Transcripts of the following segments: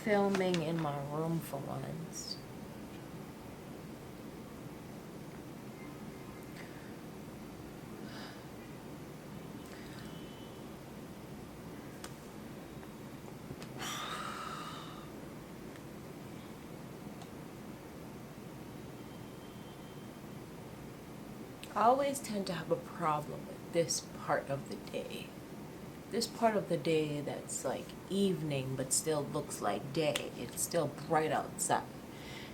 Filming in my room for once. I always tend to have a problem with this part of the day. This part of the day that's like evening but still looks like day. It's still bright outside.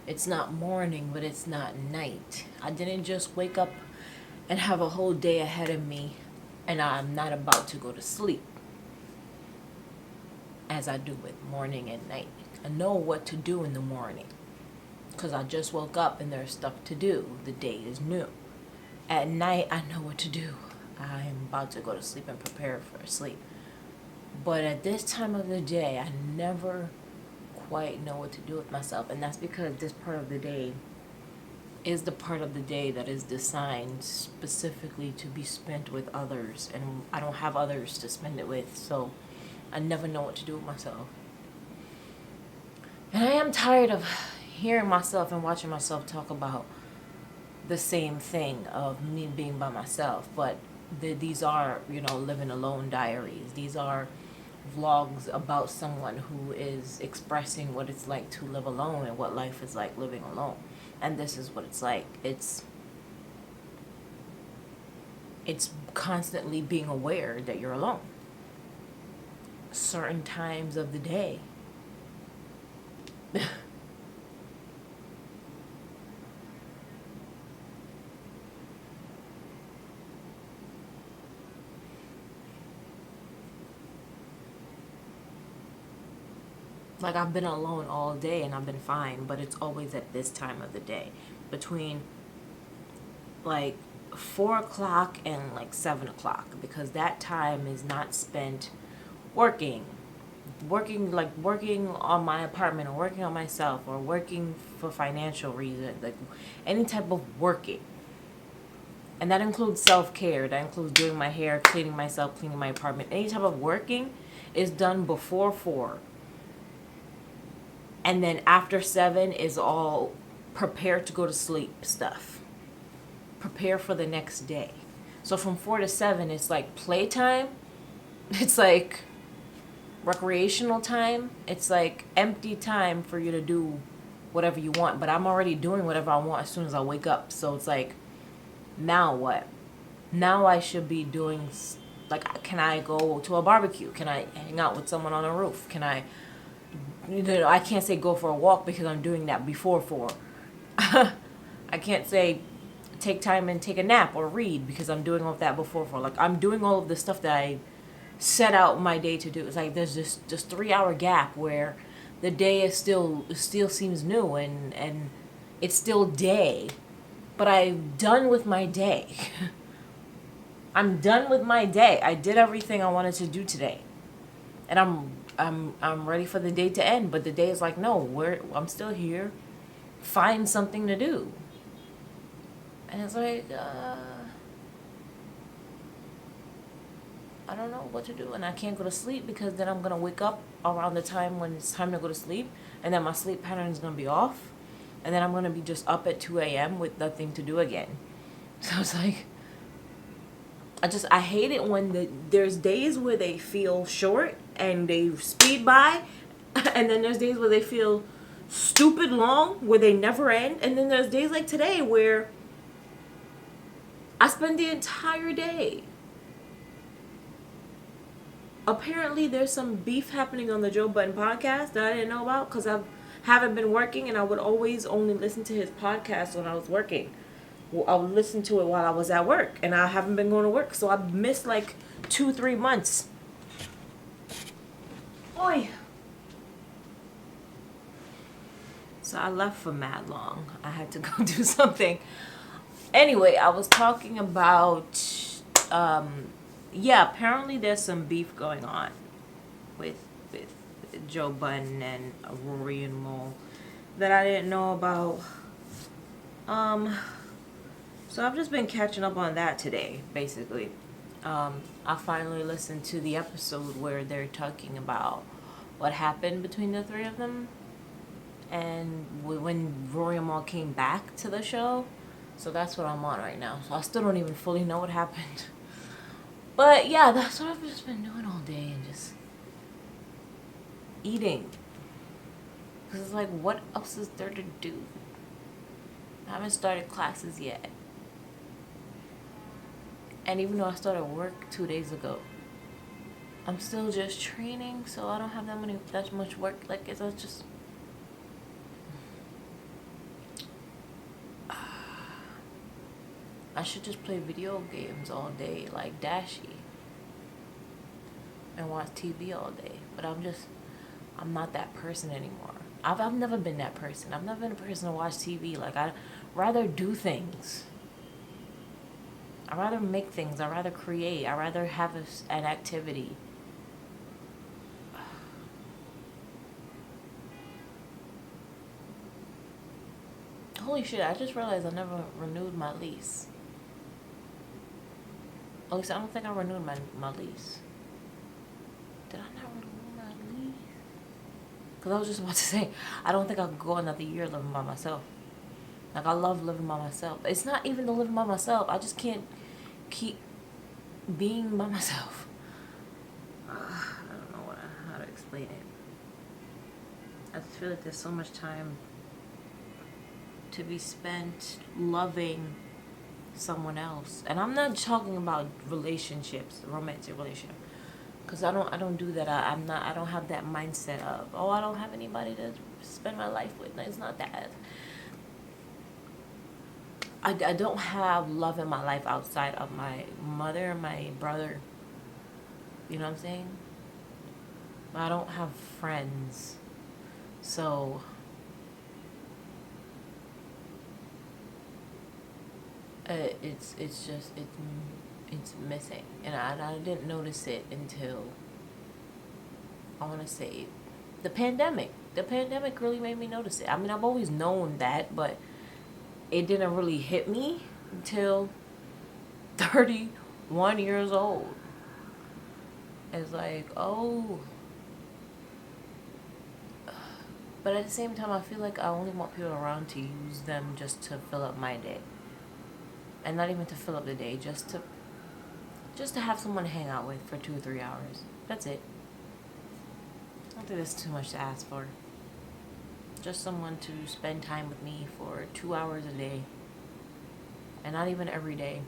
It's not morning but it's not night. I didn't just wake up and have a whole day ahead of me and I'm not about to go to sleep as I do with morning and night. I know what to do in the morning because I just woke up and there's stuff to do. The day is new. At night, I know what to do. I'm about to go to sleep and prepare for sleep. But at this time of the day, I never quite know what to do with myself. And that's because this part of the day is the part of the day that is designed specifically to be spent with others. And I don't have others to spend it with. So I never know what to do with myself. And I am tired of hearing myself and watching myself talk about the same thing of me being by myself, but these are, living alone diaries. These are vlogs about someone who is expressing what it's like to live alone and what life is like living alone. And this is what it's like. It's constantly being aware that you're alone. Certain times of the day. Like, I've been alone all day and I've been fine, but it's always at this time of the day. Between, like, 4 o'clock and, like, 7 o'clock. Because that time is not spent working on my apartment or working on myself or working for financial reasons. Like, any type of working. And that includes self-care. That includes doing my hair, cleaning myself, cleaning my apartment. Any type of working is done before 4. And then after 7 is all prepare to go to sleep stuff. Prepare for the next day. So from 4 to 7, it's like playtime. It's like recreational time. It's like empty time for you to do whatever you want. But I'm already doing whatever I want as soon as I wake up. So it's like, now what? Now I should be doing, like, can I go to a barbecue? Can I hang out with someone on a roof? Can I... I can't say go for a walk because I'm doing that before 4. I can't say take time and take a nap or read because I'm doing all of that before 4. Like, I'm doing all of the stuff that I set out my day to do. It's like there's this 3-hour gap where the day is still seems new and it's still day, but I'm done with my day. I'm done with my day. I did everything I wanted to do today, and I'm ready for the day to end, but the day is like, no, I'm still here. Find something to do. And it's like, I don't know what to do, and I can't go to sleep because then I'm going to wake up around the time when it's time to go to sleep, and then my sleep pattern is going to be off, and then I'm going to be just up at 2 a.m. with nothing to do again. So it's like, I hate it when there's days where they feel short and they speed by, and then there's days where they feel stupid long, where they never end, and then there's days like today where I spend the entire day. Apparently there's some beef happening on the Joe Budden podcast that I didn't know about because I haven't been working, and I would always only listen to his podcast when I was working. I would listen to it while I was at work, and I haven't been going to work, so I've missed like 2-3 months. Oi. So I left for mad long. I had to go do something. Anyway, I was talking about, apparently there's some beef going on with Joe Budden and Rory and Mo that I didn't know about. So I've just been catching up on that today, basically. I finally listened to the episode where they're talking about what happened between the three of them, and when Rory and Mal came back to the show. So that's what I'm on right now. So I still don't even fully know what happened. But yeah, that's what I've just been doing all day, and just eating. Because it's like, what else is there to do? I haven't started classes yet. And even though I started work 2 days ago, I'm still just training, so I don't have that much work. Like, it's just... I should just play video games all day, like Dashy. And watch TV all day. But I'm not that person anymore. I've never been that person. I've never been a person to watch TV. Like, I'd rather do things. I'd rather make things. I'd rather create. I'd rather have an activity. Holy shit, I just realized I never renewed my lease. At least I don't think I renewed my lease. Did I not renew my lease? Because I was just about to say, I don't think I'll go another year living by myself. Like, I love living by myself. It's not even the living by myself. I just can't keep being by myself. I don't know how to explain it. I just feel like there's so much time to be spent loving someone else. And I'm not talking about relationships, romantic relationship. Because I don't do that. I don't have that mindset of, oh, I don't have anybody to spend my life with. No, it's not that. I don't have love in my life outside of my mother and my brother. You know what I'm saying? I don't have friends. So it's missing. And I didn't notice it until, I want to say, the pandemic. The pandemic really made me notice it. I mean, I've always known that, but it didn't really hit me until 31 years old. It's like, oh. But at the same time, I feel like I only want people around to use them just to fill up my day. And not even to fill up the day, just to have someone to hang out with for 2 or 3 hours. That's it. I don't think that's too much to ask for. Just someone to spend time with me for 2 hours a day. And not even every day.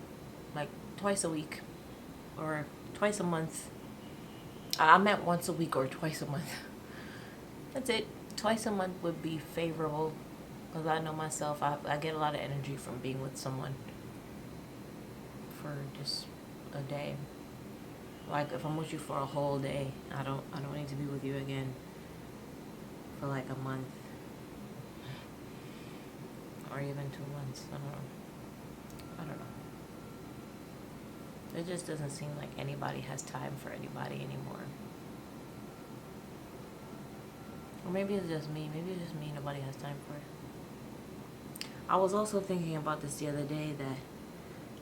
Like twice a week. Or twice a month. I meant once a week or twice a month. That's it. Twice a month would be favorable. Because I know myself, I get a lot of energy from being with someone for just a day. Like, if I'm with you for a whole day, I don't need to be with you again for like a month. Or even 2 months. I don't know. It just doesn't seem like anybody has time for anybody anymore. Or maybe it's just me. Maybe it's just me nobody has time for. I was also thinking about this the other day, that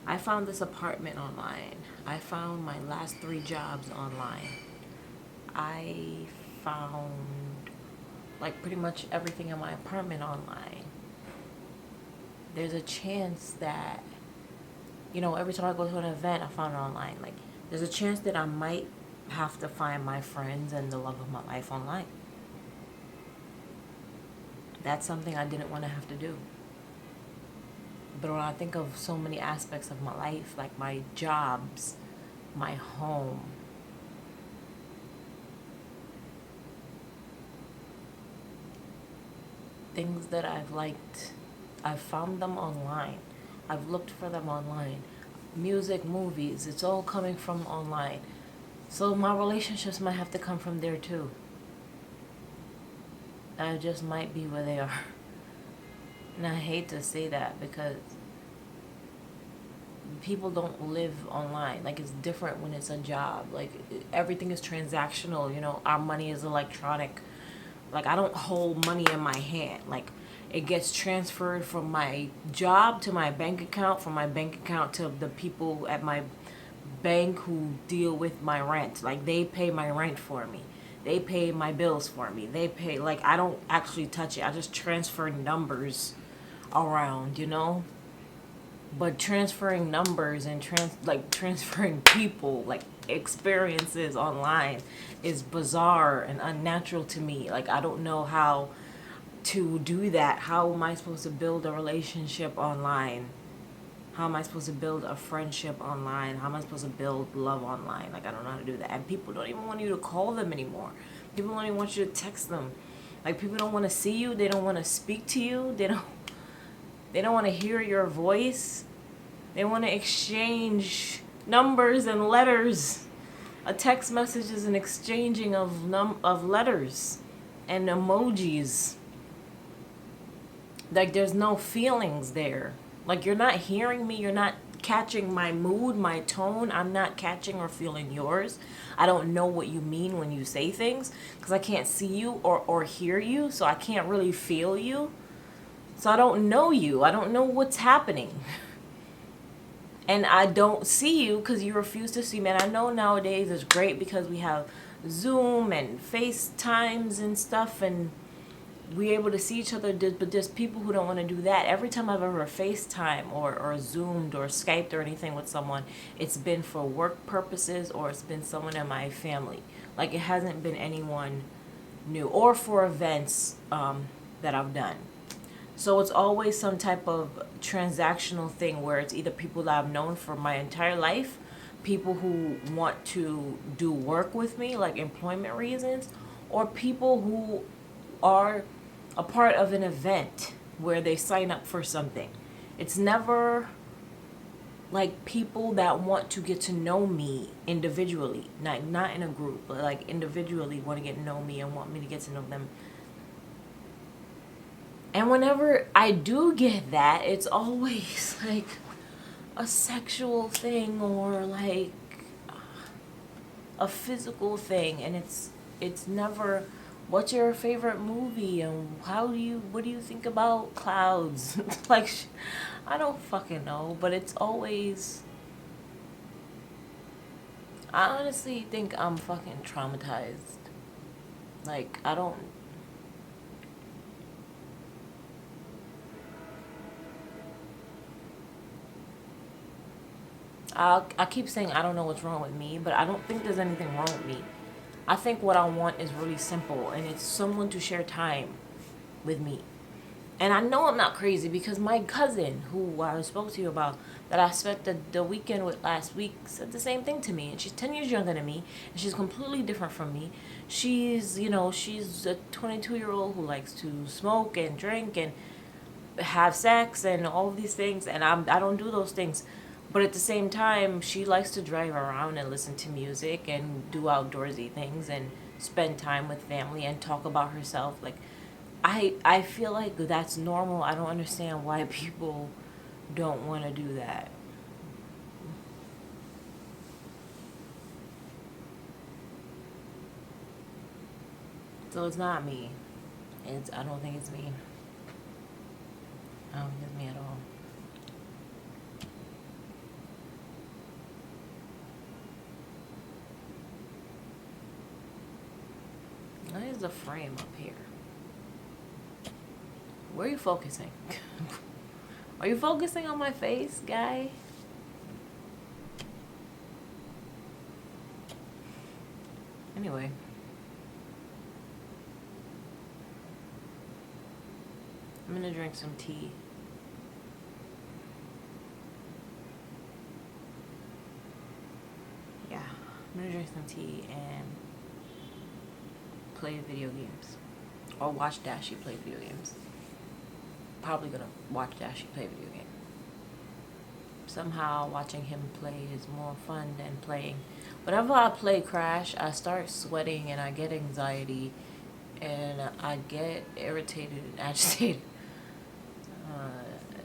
I found this apartment online. I found my last 3 jobs online. I found like pretty much everything in my apartment online. There's a chance that, you know, every time I go to an event, I found it online. Like, there's a chance that I might have to find my friends and the love of my life online. That's something I didn't want to have to do. But when I think of so many aspects of my life, like my jobs, my home, things that I've liked, I've found them online. I've looked for them online. Music, movies, it's all coming from online. So my relationships might have to come from there too. I just might be where they are. And I hate to say that, because people don't live online. Like, it's different when it's a job. Like, everything is transactional. You know, our money is electronic. Like, I don't hold money in my hand. Like, It gets transferred from my job to my bank account, from my bank account to the people at my bank who deal with my rent. Like, they pay my rent for me. They pay my bills for me. They pay, like, I don't actually touch it. I just transfer numbers around, you know? But transferring numbers and transferring people, like experiences online, is bizarre and unnatural to me. Like, I don't know how to do that. How am I supposed to build a relationship online? How am I supposed to build a friendship online? How am I supposed to build love online? Like, I don't know how to do that. And people don't even want you to call them anymore. People don't even want you to text them. Like, people don't want to see you. They don't want to speak to you. They don't want to hear your voice. They want to exchange numbers and letters. A text message is an exchanging of letters and emojis. Like, there's no feelings there. Like, you're not hearing me. You're not catching my mood, my tone. I'm not catching or feeling yours. I don't know what you mean when you say things because I can't see you or hear you, so I can't really feel you. So I don't know you. I don't know what's happening. And I don't see you because you refuse to see me. And I know nowadays it's great because we have Zoom and FaceTimes and stuff, and we're able to see each other. But there's people who don't want to do that. Every time I've ever FaceTime or Zoomed or Skyped or anything with someone, it's been for work purposes or it's been someone in my family. Like, it hasn't been anyone new, or for events that I've done. So it's always some type of transactional thing where it's either people that I've known for my entire life, people who want to do work with me, like employment reasons, or people who are a part of an event where they sign up for something. It's never like people that want to get to know me individually, not in a group, but like individually want to get to know me and want me to get to know them. And whenever I do get that, it's always like a sexual thing or like a physical thing, and it's never what's your favorite movie and what do you think about clouds? Like, I don't fucking know, but it's always, I honestly think I'm fucking traumatized. Like, I keep saying I don't know what's wrong with me, but I don't think there's anything wrong with me. I think what I want is really simple, and it's someone to share time with me. And I know I'm not crazy because my cousin, who I spoke to you about, that I spent the weekend with last week, said the same thing to me. And she's 10 years younger than me, and she's completely different from me. She's a 22-year-old who likes to smoke and drink and have sex and all of these things, and I don't do those things. But at the same time, she likes to drive around and listen to music and do outdoorsy things and spend time with family and talk about herself. Like, I feel like that's normal. I don't understand why people don't want to do that. So it's not me. I don't think it's me. I don't think it's me at all. There's a frame up here. Where are you focusing? Are you focusing on my face, guy? Anyway. I'm gonna drink some tea. Yeah, I'm gonna drink some tea and play video games. Or watch Dashi play video games. Probably gonna watch Dashi play video games. Somehow watching him play is more fun than playing. Whenever I play Crash, I start sweating and I get anxiety and I get irritated and agitated.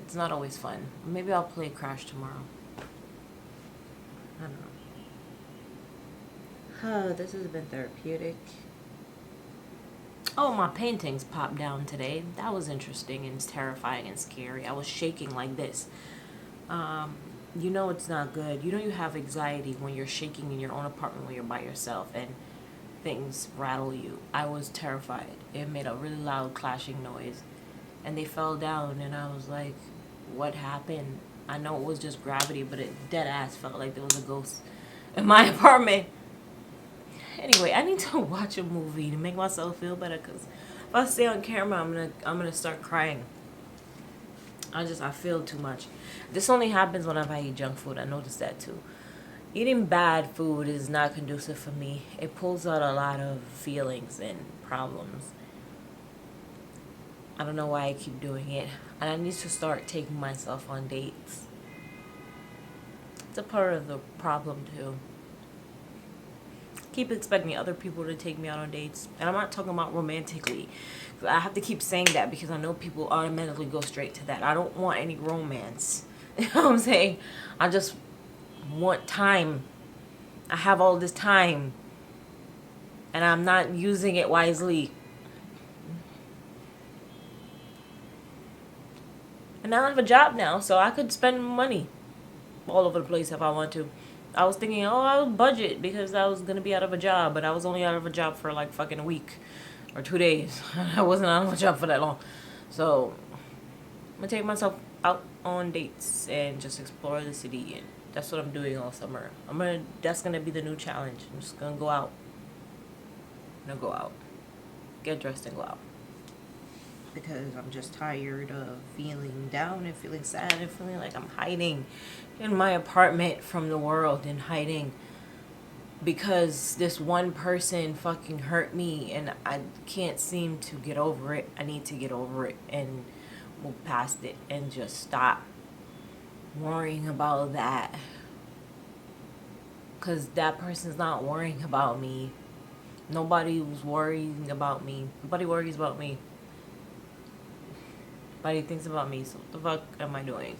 It's not always fun. Maybe I'll play Crash tomorrow. I don't know. Oh, this has been therapeutic. Oh, my paintings popped down today. That was interesting and terrifying and scary. I was shaking like this. Um, you know it's not good. You know you have anxiety when you're shaking in your own apartment when you're by yourself and things rattle you. I was terrified. It made a really loud clashing noise. And they fell down and I was like, what happened? I know it was just gravity, but it dead ass felt like there was a ghost in my apartment. Anyway, I need to watch a movie to make myself feel better because if I stay on camera, I'm gonna start crying. I feel too much. This only happens whenever I eat junk food. I noticed that too. Eating bad food is not conducive for me. It pulls out a lot of feelings and problems. I don't know why I keep doing it. And I need to start taking myself on dates. It's a part of the problem too. Keep expecting other people to take me out on dates. And I'm not talking about romantically. I have to keep saying that because I know people automatically go straight to that. I don't want any romance. You know what I'm saying? I just want time. I have all this time. And I'm not using it wisely. And I have a job now, so I could spend money all over the place if I want to. I was thinking, oh, I'll budget because I was going to be out of a job, but I was only out of a job for like fucking a week or 2 days. I wasn't out of a job for that long. So I'm going to take myself out on dates and just explore the city. And that's what I'm doing all summer. That's going to be the new challenge. I'm just going to go out. I'm going to go out. Get dressed and go out. Because I'm just tired of feeling down and feeling sad and feeling like I'm hiding in my apartment from the world and hiding because this one person fucking hurt me and I can't seem to get over it. I need to get over it and move past it and just stop worrying about that because that person's not worrying about me. Nobody was worrying about me. Nobody worries about me. Nobody thinks about me, so what the fuck am I doing?